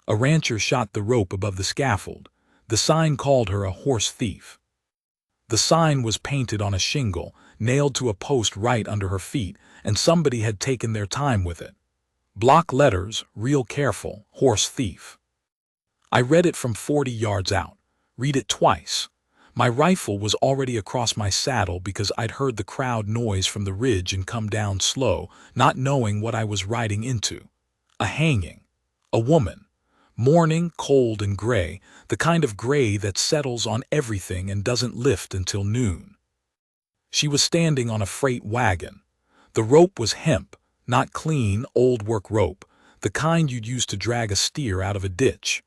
A rancher shot the rope above the scaffold. The sign called her a horse thief. The sign was painted on a shingle, nailed to a post right under her feet, and somebody had taken their time with it. Block letters, real careful, horse thief. I read it from 40 yards out. Read it twice. My rifle was already across my saddle because I'd heard the crowd noise from the ridge and come down slow, not knowing what I was riding into. A hanging. A woman. Mourning, cold and gray, the kind of gray that settles on everything and doesn't lift until noon. She was standing on a freight wagon. The rope was hemp, not clean, old work rope, the kind you'd use to drag a steer out of a ditch.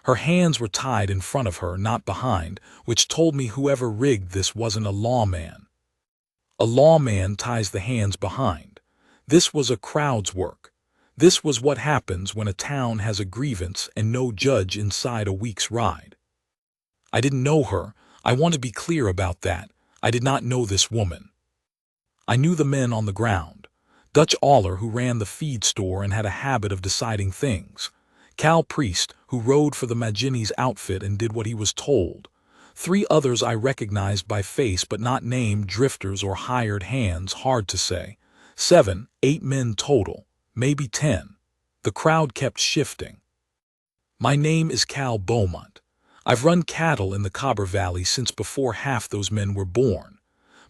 Her hands were tied in front of her, not behind, which told me whoever rigged this wasn't a lawman. A lawman ties the hands behind. This was a crowd's work. This was what happens when a town has a grievance and no judge inside a week's ride. I didn't know her. I want to be clear about that. I did not know this woman. I knew the men on the ground. Dutch Aller, who ran the feed store and had a habit of deciding things. Cal Priest, who rode for the Magini's outfit and did what he was told. 3 others I recognized by face but not named, drifters or hired hands, hard to say. 7, 8 men total, maybe 10. The crowd kept shifting. My name is Cal Beaumont. I've run cattle in the Cobber Valley since before half those men were born.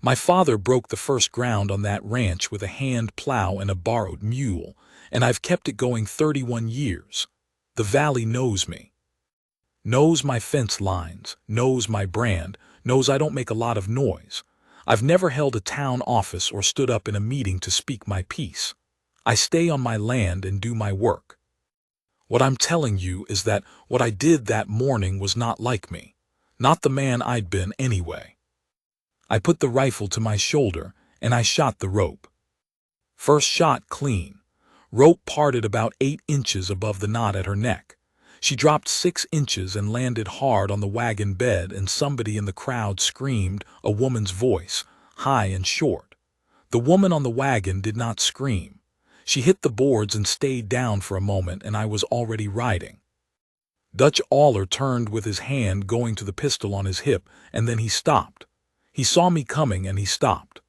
My father broke the first ground on that ranch with a hand plow and a borrowed mule, and I've kept it going 31 years. The valley knows me. Knows my fence lines, knows my brand, knows I don't make a lot of noise. I've never held a town office or stood up in a meeting to speak my piece. I stay on my land and do my work. What I'm telling you is that what I did that morning was not like me. Not the man I'd been anyway. I put the rifle to my shoulder, and I shot the rope. First shot clean. Rope parted about 8 inches above the knot at her neck. She dropped 6 inches and landed hard on the wagon bed, and somebody in the crowd screamed, a woman's voice, high and short. The woman on the wagon did not scream. She hit the boards and stayed down for a moment, and I was already riding. Dutch Aller turned with his hand going to the pistol on his hip, and then he stopped. He saw me coming and he stopped.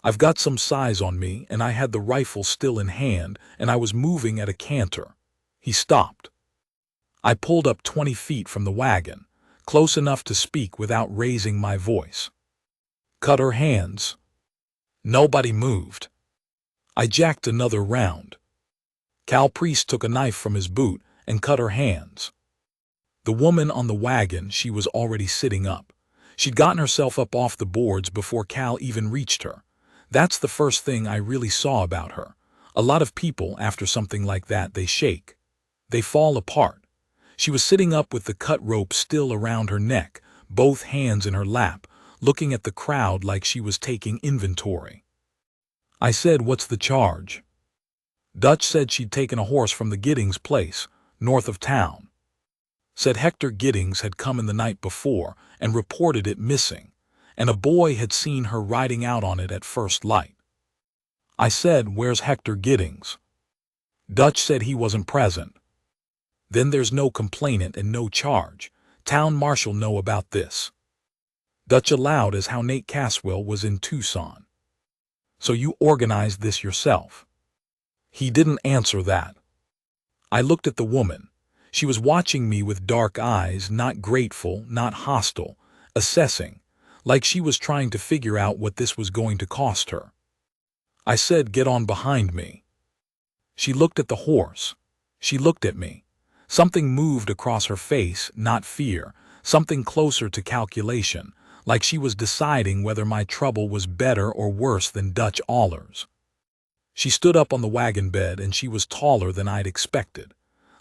I've got some size on me, and I had the rifle still in hand, and I was moving at a canter. He stopped. I pulled up 20 feet from the wagon, close enough to speak without raising my voice. Cut her hands. Nobody moved. I jacked another round. Cal Priest took a knife from his boot and cut her hands. The woman on the wagon, she was already sitting up. She'd gotten herself up off the boards before Cal even reached her. That's the first thing I really saw about her. A lot of people, after something like that, they shake. They fall apart. She was sitting up with the cut rope still around her neck, both hands in her lap, looking at the crowd like she was taking inventory. I said, "What's the charge?" Dutch said she'd taken a horse from the Giddings place, north of town. Said Hector Giddings had come in the night before and reported it missing, and a boy had seen her riding out on it at first light. I said, "Where's Hector Giddings?" Dutch said he wasn't present. Then there's no complainant and no charge. Town marshal know about this. Dutch allowed as how Nate Caswell was in Tucson. So you organized this yourself? He didn't answer that. I looked at the woman. She was watching me with dark eyes, not grateful, not hostile, assessing, like she was trying to figure out what this was going to cost her. I said, "Get on behind me." She looked at the horse. She looked at me. Something moved across her face, not fear, something closer to calculation, like she was deciding whether my trouble was better or worse than Dutch Aller's. She stood up on the wagon bed, and she was taller than I'd expected.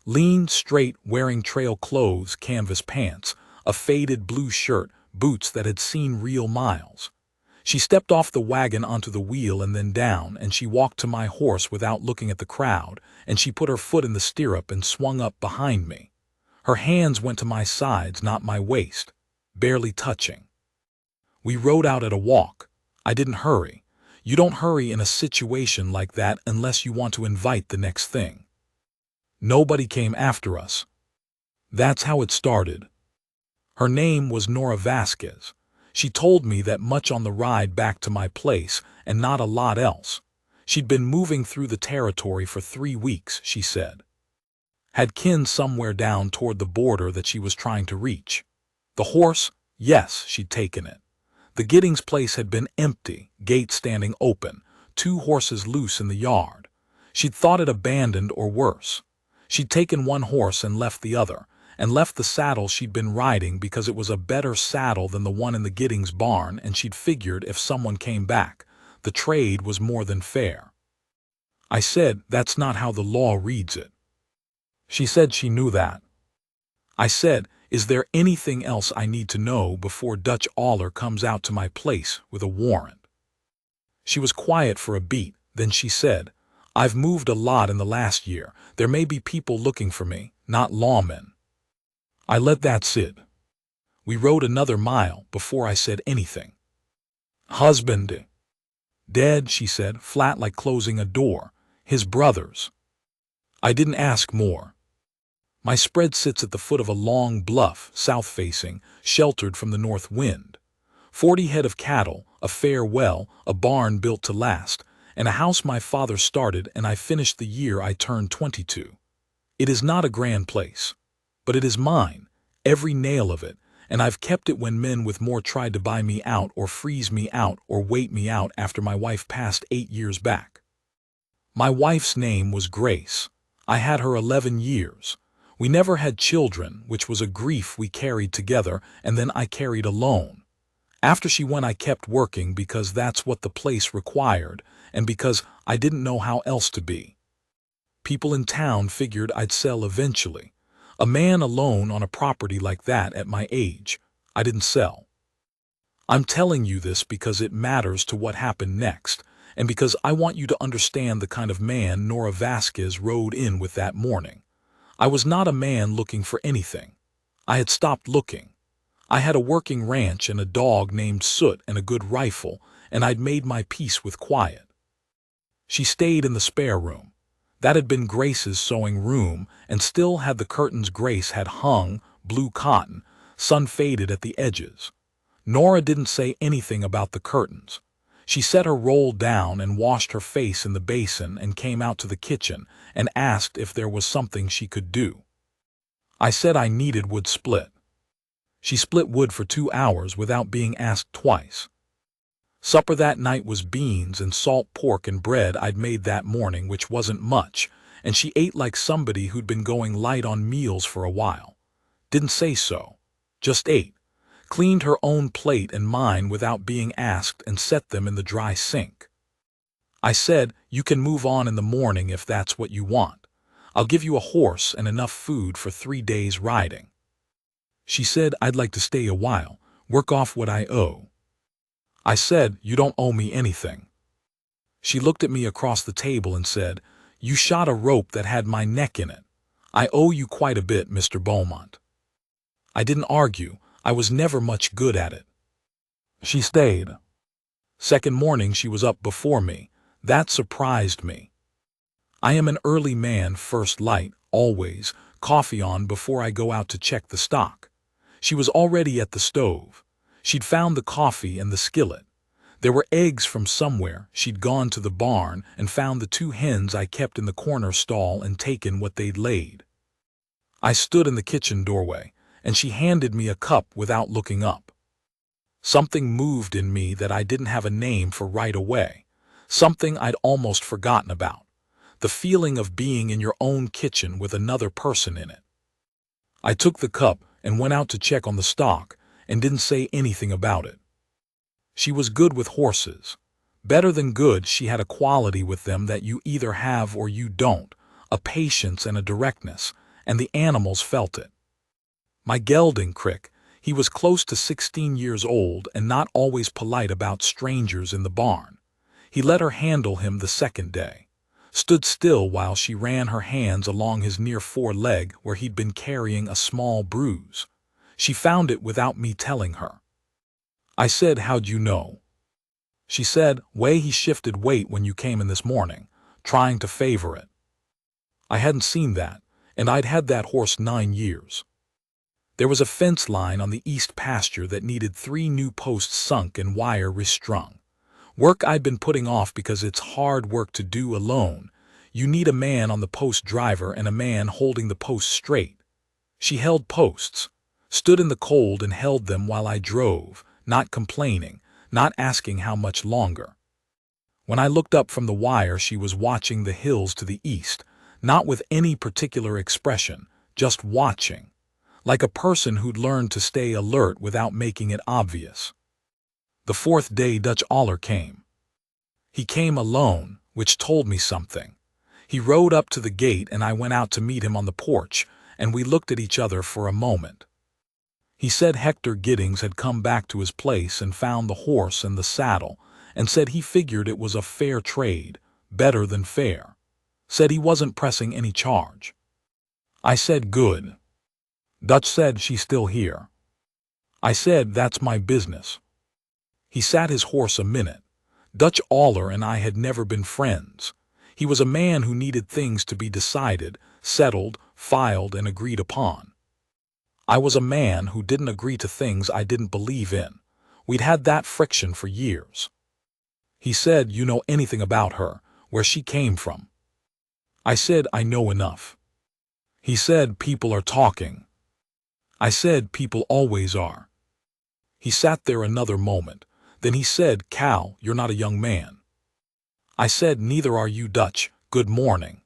Lean, straight, wearing trail clothes, canvas pants, a faded blue shirt, boots that had seen real miles. She stepped off the wagon onto the wheel and then down, and she walked to my horse without looking at the crowd, and she put her foot in the stirrup and swung up behind me. Her hands went to my sides, not my waist, barely touching. We rode out at a walk. I didn't hurry. You don't hurry in a situation like that unless you want to invite the next thing. Nobody came after us. That's how it started. Her name was Nora Vasquez. She told me that much on the ride back to my place and not a lot else. She'd been moving through the territory for 3 weeks, she said. Had kin somewhere down toward the border that she was trying to reach. The horse? Yes, she'd taken it. The Giddings place had been empty, gate standing open, 2 horses loose in the yard. She'd thought it abandoned or worse. She'd taken one horse and left the other, and left the saddle she'd been riding because it was a better saddle than the one in the Giddings barn, and she'd figured if someone came back, the trade was more than fair. I said, that's not how the law reads it. She said she knew that. I said, is there anything else I need to know before Dutch Aller comes out to my place with a warrant? She was quiet for a beat, then she said, I've moved a lot in the last year. There may be people looking for me, not lawmen. I let that sit. We rode another mile before I said anything. Husband. Dead, she said, flat like closing a door. His brothers. I didn't ask more. My spread sits at the foot of a long bluff, south-facing, sheltered from the north wind. 40 head of cattle, a fair well, a barn built to last, and a house my father started and I finished the year I turned 22. It is not a grand place, but it is mine, every nail of it, and I've kept it when men with more tried to buy me out or freeze me out or wait me out after my wife passed 8 years back. My wife's name was Grace. I had her 11 years. We never had children, which was a grief we carried together, and then I carried alone. After she went I kept working because that's what the place required, and because I didn't know how else to be. People in town figured I'd sell eventually. A man alone on a property like that at my age, I didn't sell. I'm telling you this because it matters to what happened next, and because I want you to understand the kind of man Nora Vasquez rode in with that morning. I was not a man looking for anything. I had stopped looking. I had a working ranch and a dog named Soot and a good rifle, and I'd made my peace with quiet. She stayed in the spare room. That had been Grace's sewing room, and still had the curtains Grace had hung, blue cotton, sun-faded at the edges. Nora didn't say anything about the curtains. She set her roll down and washed her face in the basin and came out to the kitchen and asked if there was something she could do. I said I needed wood split. She split wood for 2 hours without being asked twice. Supper that night was beans and salt pork and bread I'd made that morning, which wasn't much, and she ate like somebody who'd been going light on meals for a while. Didn't say so. Just ate. Cleaned her own plate and mine without being asked and set them in the dry sink. I said, you can move on in the morning if that's what you want. I'll give you a horse and enough food for 3 days riding. She said, I'd like to stay a while, work off what I owe. I said, you don't owe me anything. She looked at me across the table and said, you shot a rope that had my neck in it. I owe you quite a bit, Mr. Beaumont. I didn't argue. I was never much good at it. She stayed. Second morning she was up before me. That surprised me. I am an early man, first light, always, coffee on before I go out to check the stock. She was already at the stove. She'd found the coffee and the skillet. There were eggs from somewhere. She'd gone to the barn and found the 2 hens I kept in the corner stall and taken what they'd laid. I stood in the kitchen doorway, and she handed me a cup without looking up. Something moved in me that I didn't have a name for right away, something I'd almost forgotten about, the feeling of being in your own kitchen with another person in it. I took the cup and went out to check on the stock and didn't say anything about it. She was good with horses. Better than good, she had a quality with them that you either have or you don't, a patience and a directness, and the animals felt it. My gelding, Crick, he was close to 16 years old and not always polite about strangers in the barn. He let her handle him the second day. Stood still while she ran her hands along his near foreleg where he'd been carrying a small bruise. She found it without me telling her. I said, how'd you know? She said, way he shifted weight when you came in this morning, trying to favor it. I hadn't seen that, and I'd had that horse 9 years. There was a fence line on the east pasture that needed 3 new posts sunk and wire restrung. Work I'd been putting off because it's hard work to do alone. You need a man on the post driver and a man holding the posts straight. She held posts, stood in the cold and held them while I drove, not complaining, not asking how much longer. When I looked up from the wire, she was watching the hills to the east, not with any particular expression, just watching, like a person who'd learned to stay alert without making it obvious. The 4th day Dutch Aller came. He came alone, which told me something. He rode up to the gate and I went out to meet him on the porch, and we looked at each other for a moment. He said Hector Giddings had come back to his place and found the horse and the saddle, and said he figured it was a fair trade, better than fair. Said he wasn't pressing any charge. I said good. Dutch said she's still here. I said that's my business. He sat his horse a minute. Dutch Aller and I had never been friends. He was a man who needed things to be decided, settled, filed, and agreed upon. I was a man who didn't agree to things I didn't believe in. We'd had that friction for years. He said, "You know anything about her, where she came from?" I said, "I know enough." He said, "People are talking." I said, "People always are." He sat there another moment. Then he said, "Cal, you're not a young man." I said, "Neither are you, Dutch. Good morning."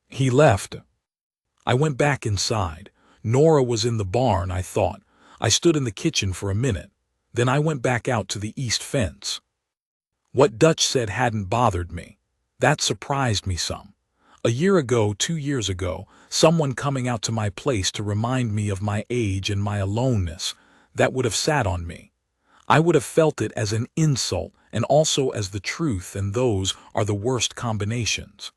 He left. I went back inside. Nora was in the barn, I thought. I stood in the kitchen for a minute. Then I went back out to the east fence. What Dutch said hadn't bothered me. That surprised me some. A year ago, 2 years ago, someone coming out to my place to remind me of my age and my aloneness, that would have sat on me. I would have felt it as an insult and also as the truth, and those are the worst combinations.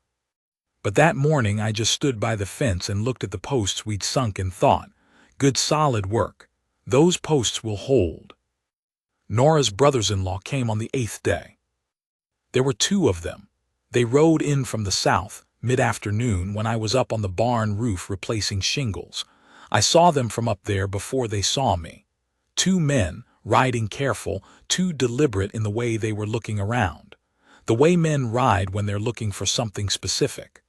But that morning I just stood by the fence and looked at the posts we'd sunk and thought, good solid work. Those posts will hold. Nora's brothers-in-law came on the 8th day. There were 2 of them. They rode in from the south, mid-afternoon, when I was up on the barn roof replacing shingles. I saw them from up there before they saw me. 2 men, riding careful, too deliberate in the way they were looking around. The way men ride when they're looking for something specific.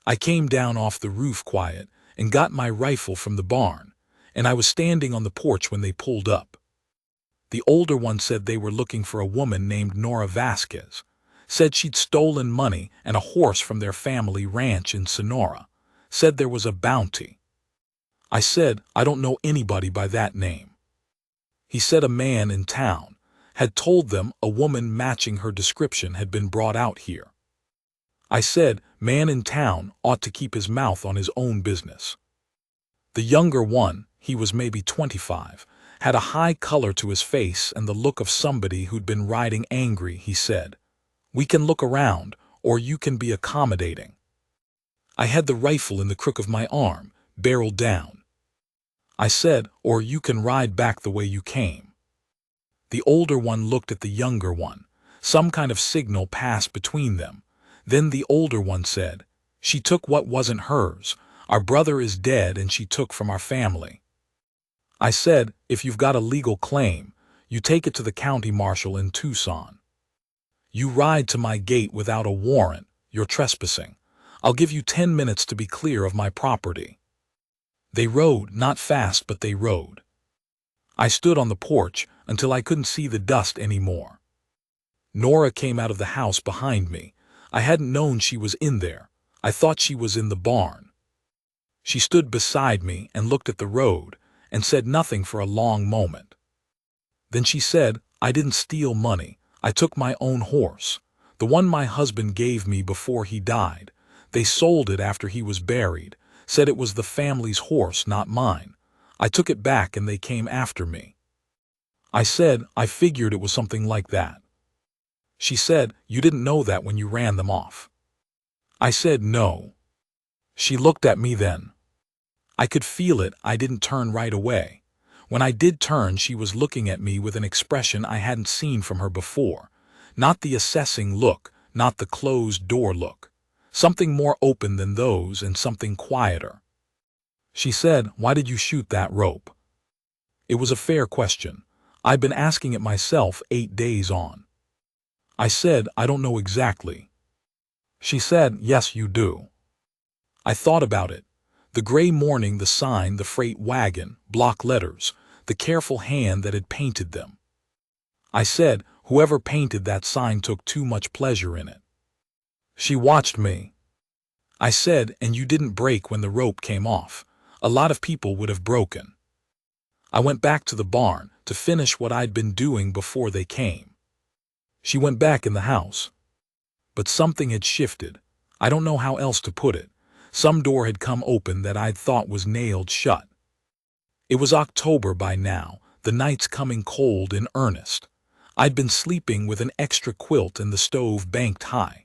I came down off the roof quiet and got my rifle from the barn, and I was standing on the porch when they pulled up. The older one said they were looking for a woman named Nora Vasquez. Said she'd stolen money and a horse from their family ranch in Sonora. Said there was a bounty. I said, "I don't know anybody by that name." He said a man in town had told them a woman matching her description had been brought out here. I said, "Man in town ought to keep his mouth on his own business." The younger one, he was maybe 25, had a high color to his face and the look of somebody who'd been riding angry. He said, "We can look around, or you can be accommodating." I had the rifle in the crook of my arm, barrel down. I said, "Or you can ride back the way you came." The older one looked at the younger one. Some kind of signal passed between them. Then the older one said, "She took what wasn't hers. Our brother is dead and she took from our family." I said, "If you've got a legal claim, you take it to the county marshal in Tucson. You ride to my gate without a warrant, you're trespassing. I'll give you 10 minutes to be clear of my property." They rode, not fast, but they rode. I stood on the porch until I couldn't see the dust anymore. Nora came out of the house behind me. I hadn't known she was in there. I thought she was in the barn. She stood beside me and looked at the road and said nothing for a long moment. Then she said, "I didn't steal money. I took my own horse, the one my husband gave me before he died. They sold it after he was buried, said it was the family's horse, not mine. I took it back and they came after me." I said, "I figured it was something like that." She said, "You didn't know that when you ran them off." I said, "No." She looked at me then. I could feel it. I didn't turn right away. When I did turn, she was looking at me with an expression I hadn't seen from her before. Not the assessing look, not the closed door look. Something more open than those and something quieter. She said, "Why did you shoot that rope?" It was a fair question. I'd been asking it myself 8 days on. I said, "I don't know exactly." She said, "Yes, you do." I thought about it. The gray morning, the sign, the freight wagon, block letters, the careful hand that had painted them. I said, "Whoever painted that sign took too much pleasure in it." She watched me. I said, "And you didn't break when the rope came off. A lot of people would have broken." I went back to the barn to finish what I'd been doing before they came. She went back in the house. But something had shifted. I don't know how else to put it. Some door had come open that I'd thought was nailed shut. It was October by now, the nights coming cold in earnest. I'd been sleeping with an extra quilt and the stove banked high.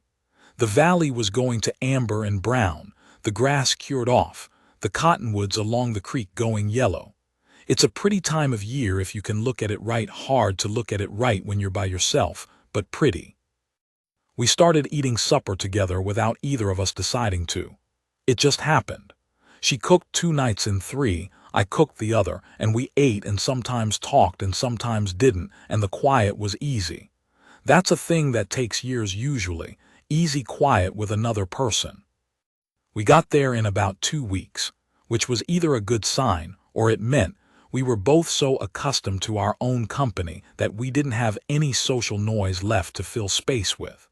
The valley was going to amber and brown, the grass cured off, the cottonwoods along the creek going yellow. It's a pretty time of year if you can look at it right. Hard to look at it right when you're by yourself, but pretty. We started eating supper together without either of us deciding to. It just happened. She cooked 2 nights in 3, I cooked the other, and we ate and sometimes talked and sometimes didn't, and the quiet was easy. That's a thing that takes years usually, easy quiet with another person. We got there in about 2 weeks, which was either a good sign or it meant we were both so accustomed to our own company that we didn't have any social noise left to fill space with.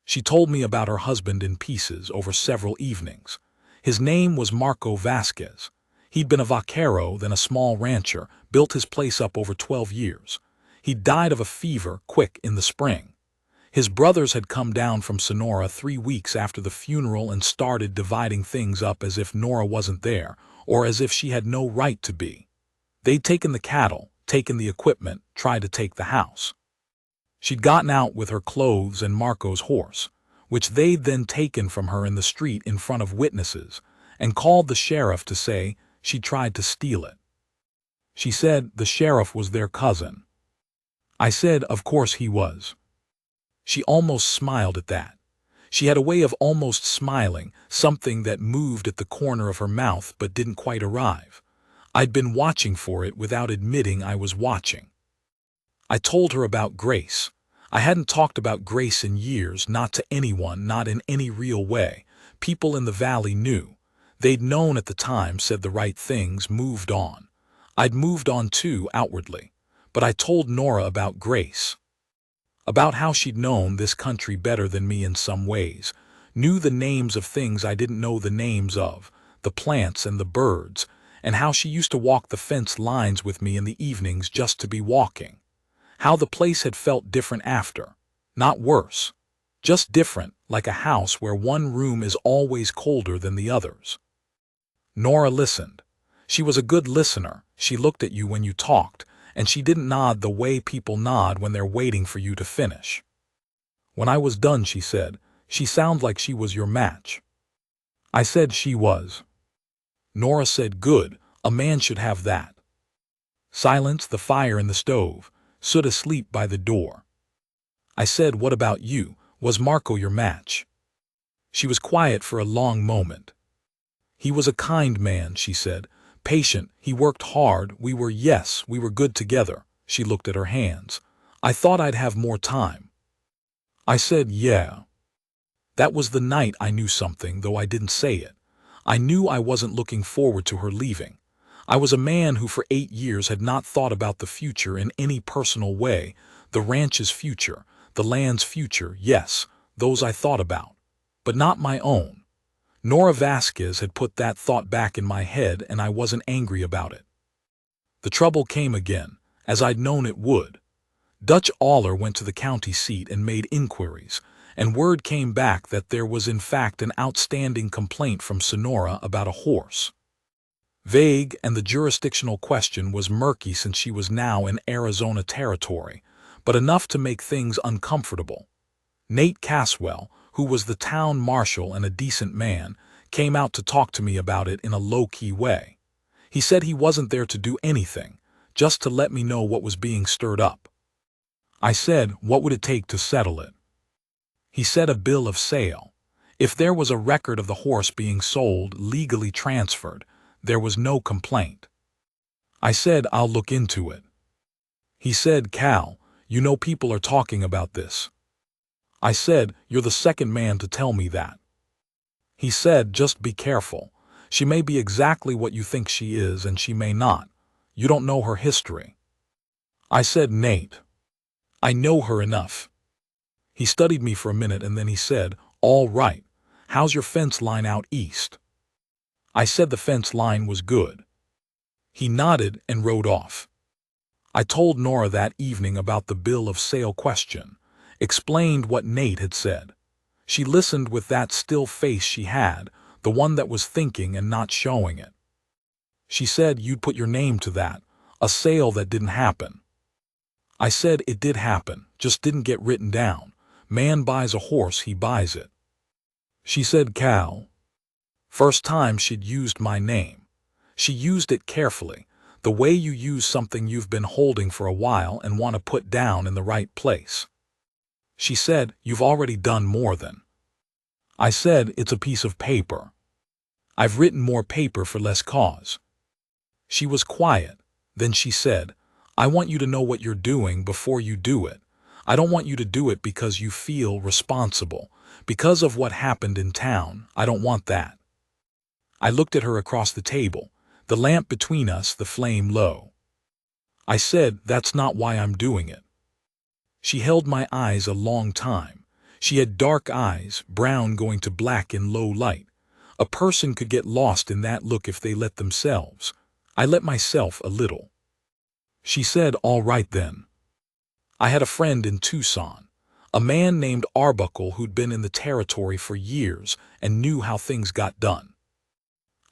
She told me about her husband in pieces over several evenings. His name was Marco Vasquez. He'd been a vaquero, then a small rancher, built his place up over 12 years. He died of a fever quick in the spring. His brothers had come down from Sonora 3 weeks after the funeral and started dividing things up as if Nora wasn't there, or as if she had no right to be. They'd taken the cattle, taken the equipment, tried to take the house. She'd gotten out with her clothes and Marco's horse, which they'd then taken from her in the street in front of witnesses, and called the sheriff to say she tried to steal it. She said the sheriff was their cousin. I said, of course he was. She almost smiled at that. She had a way of almost smiling, something that moved at the corner of her mouth but didn't quite arrive. I'd been watching for it without admitting I was watching. I told her about Grace. I hadn't talked about Grace in years, not to anyone, not in any real way. People in the valley knew. They'd known at the time, said the right things, moved on. I'd moved on too, outwardly. But I told Nora about Grace. About how she'd known this country better than me in some ways, knew the names of things I didn't know the names of, the plants and the birds, and how she used to walk the fence lines with me in the evenings just to be walking. How the place had felt different after. Not worse. Just different, like a house where one room is always colder than the others. Nora listened. She was a good listener. She looked at you when you talked, and she didn't nod the way people nod when they're waiting for you to finish. When I was done, she said, "She sounds like she was your match." I said she was. Nora said, "Good, a man should have that." Silence, the fire in the stove, stood asleep by the door. I said, "What about you? Was Marco your match?" She was quiet for a long moment. "He was a kind man," she said. "Patient, he worked hard, we were good together." She looked at her hands. "I thought I'd have more time." I said, "Yeah." That was the night I knew something, though I didn't say it. I knew I wasn't looking forward to her leaving. I was a man who for 8 years had not thought about the future in any personal way, the ranch's future, the land's future, yes, those I thought about, but not my own. Nora Vasquez had put that thought back in my head and I wasn't angry about it. The trouble came again, as I'd known it would. Dutch Aller went to the county seat and made inquiries, and word came back that there was in fact an outstanding complaint from Sonora about a horse. Vague, and the jurisdictional question was murky since she was now in Arizona territory, but enough to make things uncomfortable. Nate Caswell, who was the town marshal and a decent man, came out to talk to me about it in a low-key way. He said he wasn't there to do anything, just to let me know what was being stirred up. I said, what would it take to settle it? He said a bill of sale. If there was a record of the horse being sold, legally transferred, there was no complaint. I said, I'll look into it. He said, Cal, you know people are talking about this. I said, you're the second man to tell me that. He said, just be careful. She may be exactly what you think she is and she may not. You don't know her history. I said, Nate, I know her enough. He studied me for a minute and then he said, all right, how's your fence line out east? I said the fence line was good. He nodded and rode off. I told Nora that evening about the bill of sale question, explained what Nate had said. She listened with that still face she had, the one that was thinking and not showing it. She said, you'd put your name to that, a sale that didn't happen. I said, it did happen, just didn't get written down. Man buys a horse, he buys it. She said, Cal. First time she'd used my name. She used it carefully, the way you use something you've been holding for a while and want to put down in the right place. She said, you've already done more than. I said, it's a piece of paper. I've written more paper for less cause. She was quiet. Then she said, I want you to know what you're doing before you do it. I don't want you to do it because you feel responsible. Because of what happened in town, I don't want that. I looked at her across the table, the lamp between us, the flame low. I said, that's not why I'm doing it. She held my eyes a long time. She had dark eyes, brown going to black in low light. A person could get lost in that look if they let themselves. I let myself a little. She said, all right then. I had a friend in Tucson, a man named Arbuckle who'd been in the territory for years and knew how things got done.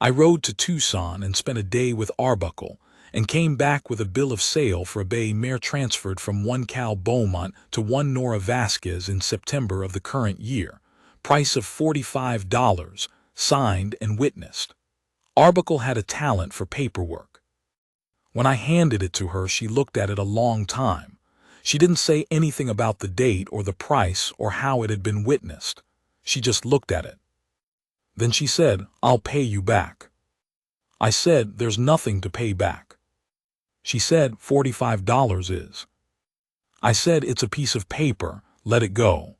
I rode to Tucson and spent a day with Arbuckle and came back with a bill of sale for a bay mare transferred from one Cal Beaumont to one Nora Vasquez in September of the current year, price of $45, signed and witnessed. Arbuckle had a talent for paperwork. When I handed it to her, she looked at it a long time. She didn't say anything about the date or the price or how it had been witnessed. She just looked at it. Then she said, I'll pay you back. I said, there's nothing to pay back. She said, $45 is. I said, it's a piece of paper, let it go.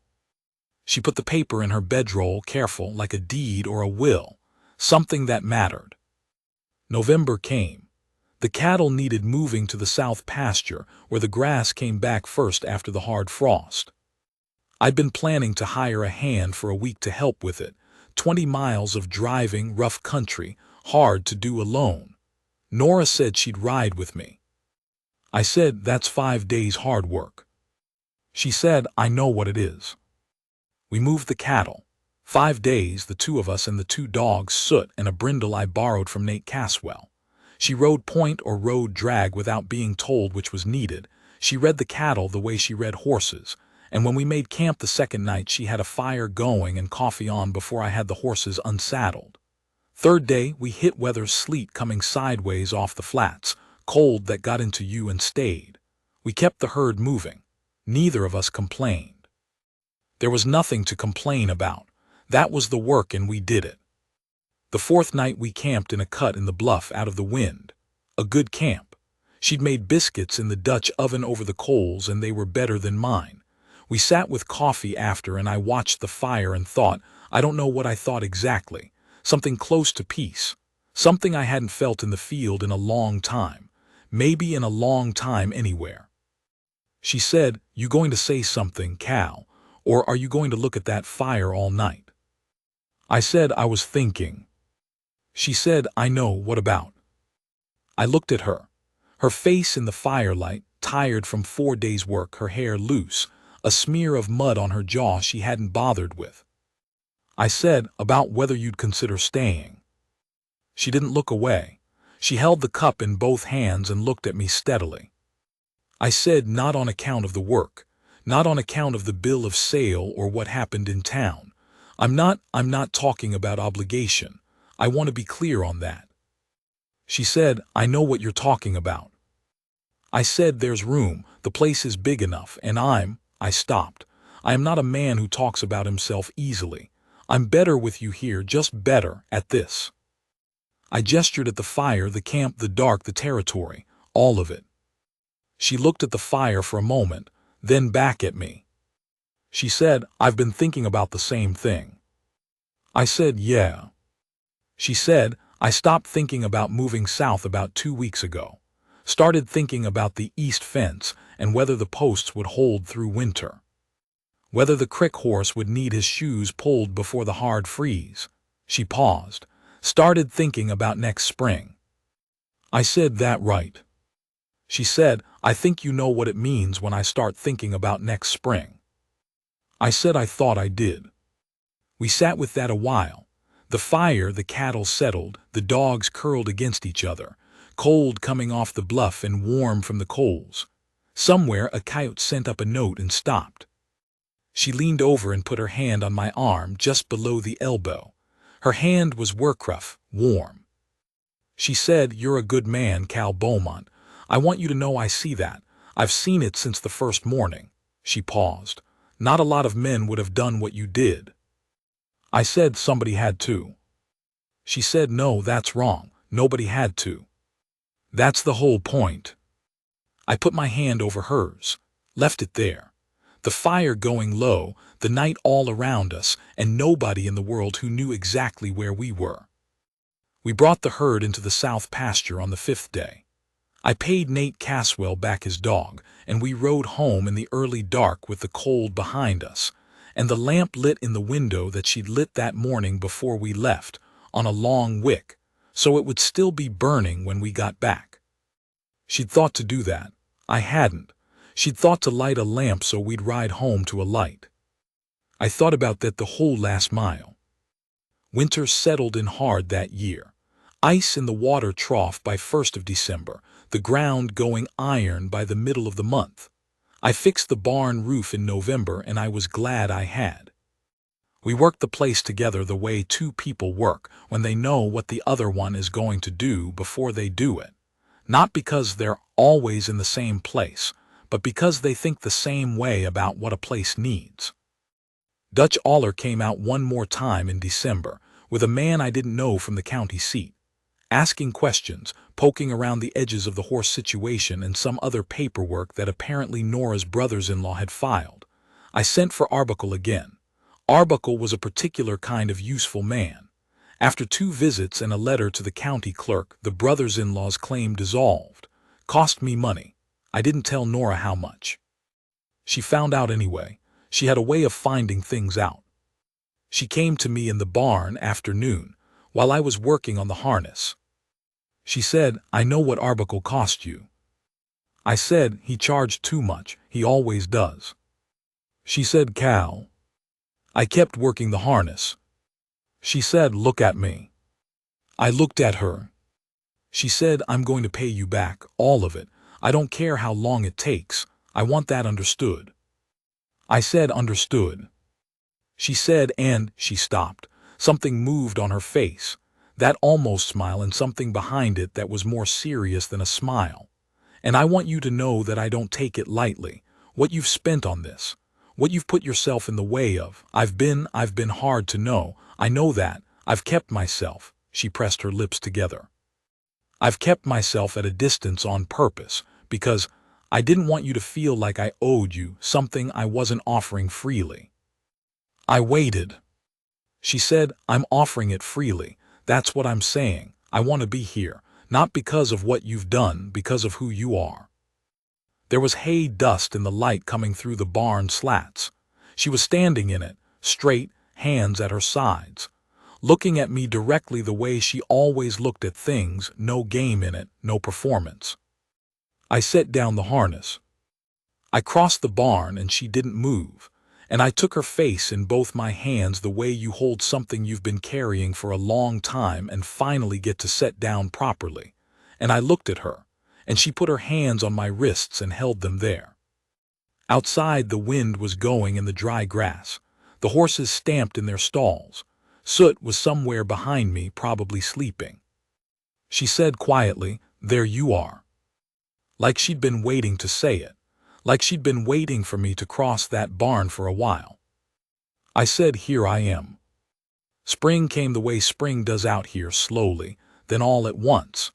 She put the paper in her bedroll, careful, like a deed or a will, something that mattered. November came. The cattle needed moving to the south pasture, where the grass came back first after the hard frost. I'd been planning to hire a hand for a week to help with it. 20 miles of driving, rough country, hard to do alone. Nora said she'd ride with me. I said, that's 5 days hard work. She said, I know what it is. We moved the cattle. 5 days, the two of us and the 2 dogs, Soot and a brindle I borrowed from Nate Caswell. She rode point or rode drag without being told which was needed. She read the cattle the way she read horses, and when we made camp the second night she had a fire going and coffee on before I had the horses unsaddled. 3rd day, we hit weather, sleet coming sideways off the flats, cold that got into you and stayed. We kept the herd moving. Neither of us complained. There was nothing to complain about. That was the work and we did it. The 4th night we camped in a cut in the bluff out of the wind. A good camp. She'd made biscuits in the Dutch oven over the coals and they were better than mine. We sat with coffee after and I watched the fire and thought, I don't know what I thought exactly. Something close to peace. Something I hadn't felt in the field in a long time. Maybe in a long time anywhere. She said, you going to say something, Cal, or are you going to look at that fire all night? I said I was thinking. She said, I know, what about? I looked at her. Her face in the firelight, tired from 4 days' work, her hair loose, a smear of mud on her jaw she hadn't bothered with. I said, about whether you'd consider staying. She didn't look away. She held the cup in both hands and looked at me steadily. I said, not on account of the work, not on account of the bill of sale or what happened in town. I'm not talking about obligation. I want to be clear on that. She said, I know what you're talking about. I said, there's room, the place is big enough, and I stopped. I am not a man who talks about himself easily. I'm better with you here, just better at this." I gestured at the fire, the camp, the dark, the territory, all of it. She looked at the fire for a moment, then back at me. She said, "I've been thinking about the same thing." I said, "Yeah." She said, "I stopped thinking about moving south about 2 weeks ago. Started thinking about the east fence and whether the posts would hold through winter. Whether the crick horse would need his shoes pulled before the hard freeze." She paused. "Started thinking about next spring." I said, "That right?" She said, "I think you know what it means when I start thinking about next spring." I said I thought I did. We sat with that a while. The fire, the cattle settled, the dogs curled against each other, cold coming off the bluff and warm from the coals. Somewhere a coyote sent up a note and stopped. She leaned over and put her hand on my arm just below the elbow. Her hand was work-rough, warm. She said, "You're a good man, Cal Beaumont. I want you to know I see that. I've seen it since the first morning." She paused. "Not a lot of men would have done what you did." I said, "Somebody had to." She said, "No, that's wrong. Nobody had to. That's the whole point." I put my hand over hers, left it there. The fire going low, the night all around us, and nobody in the world who knew exactly where we were. We brought the herd into the south pasture on the 5th day. I paid Nate Caswell back his dog, and we rode home in the early dark with the cold behind us, and the lamp lit in the window that she'd lit that morning before we left, on a long wick, so it would still be burning when we got back. She'd thought to do that. I hadn't. She'd thought to light a lamp so we'd ride home to a light. I thought about that the whole last mile. Winter settled in hard that year. Ice in the water trough by 1st of December, the ground going iron by the middle of the month. I fixed the barn roof in November, and I was glad I had. We worked the place together the way two people work when they know what the other one is going to do before they do it. Not because they're always in the same place, but because they think the same way about what a place needs. Dutch Aller came out one more time in December, with a man I didn't know from the county seat, asking questions, poking around the edges of the horse situation and some other paperwork that apparently Nora's brothers-in-law had filed. I sent for Arbuckle again. Arbuckle was a particular kind of useful man. After 2 visits and a letter to the county clerk, the brothers-in-law's claim dissolved. Cost me money. I didn't tell Nora how much. She found out anyway. She had a way of finding things out. She came to me in the barn after noon, while I was working on the harness. She said, "I know what Arbuckle cost you." I said, "He charged too much. He always does." She said, "Cal." I kept working the harness. She said, "Look at me." I looked at her. She said, "I'm going to pay you back, all of it. I don't care how long it takes. I want that understood." I said, "Understood." She said, and she stopped. Something moved on her face. That almost smile and something behind it that was more serious than a smile. "And I want you to know that I don't take it lightly. What you've spent on this. What you've put yourself in the way of. I've been hard to know. I know that. I've kept myself." She pressed her lips together. "I've kept myself at a distance on purpose, because I didn't want you to feel like I owed you something I wasn't offering freely." I waited. She said, "I'm offering it freely. That's what I'm saying. I want to be here, not because of what you've done, because of who you are." There was hay dust in the light coming through the barn slats. She was standing in it, straight, hands at her sides, looking at me directly the way she always looked at things, no game in it, no performance. I set down the harness. I crossed the barn and she didn't move, and I took her face in both my hands the way you hold something you've been carrying for a long time and finally get to set down properly, and I looked at her, and she put her hands on my wrists and held them there. Outside the wind was going in the dry grass. The horses stamped in their stalls. Soot was somewhere behind me, probably sleeping. She said quietly, "There you are." Like she'd been waiting to say it. Like she'd been waiting for me to cross that barn for a while. I said, "Here I am." Spring came the way spring does out here, slowly, then all at once.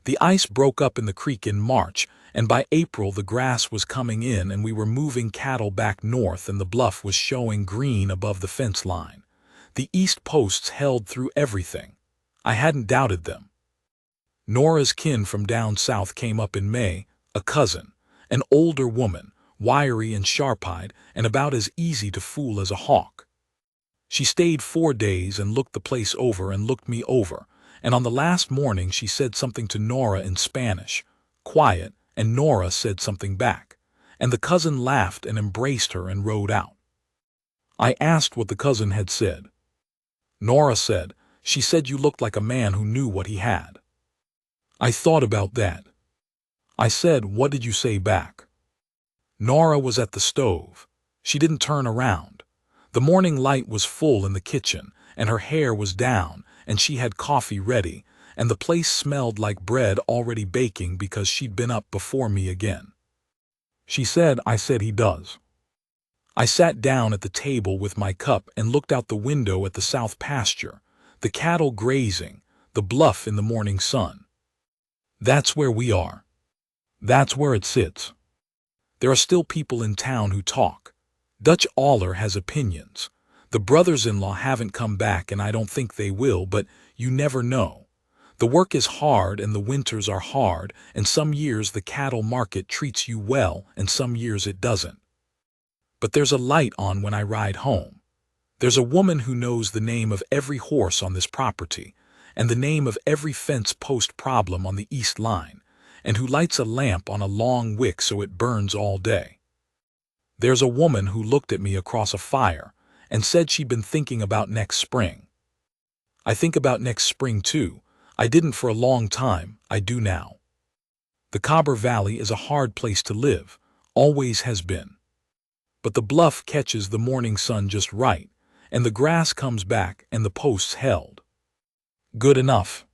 The ice broke up in the creek in March, and by April the grass was coming in and we were moving cattle back north and the bluff was showing green above the fence line. The east posts held through everything. I hadn't doubted them. Nora's kin from down south came up in May, a cousin, an older woman, wiry and sharp-eyed and about as easy to fool as a hawk. She stayed 4 days and looked the place over and looked me over, and on the last morning she said something to Nora in Spanish, quiet, and Nora said something back, and the cousin laughed and embraced her and rode out. I asked what the cousin had said. Nora said, "She said you looked like a man who knew what he had." I thought about that. I said, "What did you say back?" Nora was at the stove. She didn't turn around. The morning light was full in the kitchen, and her hair was down, and she had coffee ready, and the place smelled like bread already baking because she'd been up before me again. She said, "I said he does." I sat down at the table with my cup and looked out the window at the south pasture, the cattle grazing, the bluff in the morning sun. That's where we are. That's where it sits. There are still people in town who talk. Dutch Aller has opinions. The brothers-in-law haven't come back and I don't think they will, but you never know. The work is hard and the winters are hard, and some years the cattle market treats you well and some years it doesn't. But there's a light on when I ride home. There's a woman who knows the name of every horse on this property and the name of every fence post problem on the east line, and who lights a lamp on a long wick so it burns all day. There's a woman who looked at me across a fire and said she'd been thinking about next spring. I think about next spring too. I didn't for a long time, I do now. The Cowboy Valley is a hard place to live, always has been. But the bluff catches the morning sun just right, and the grass comes back and the posts held. Good enough.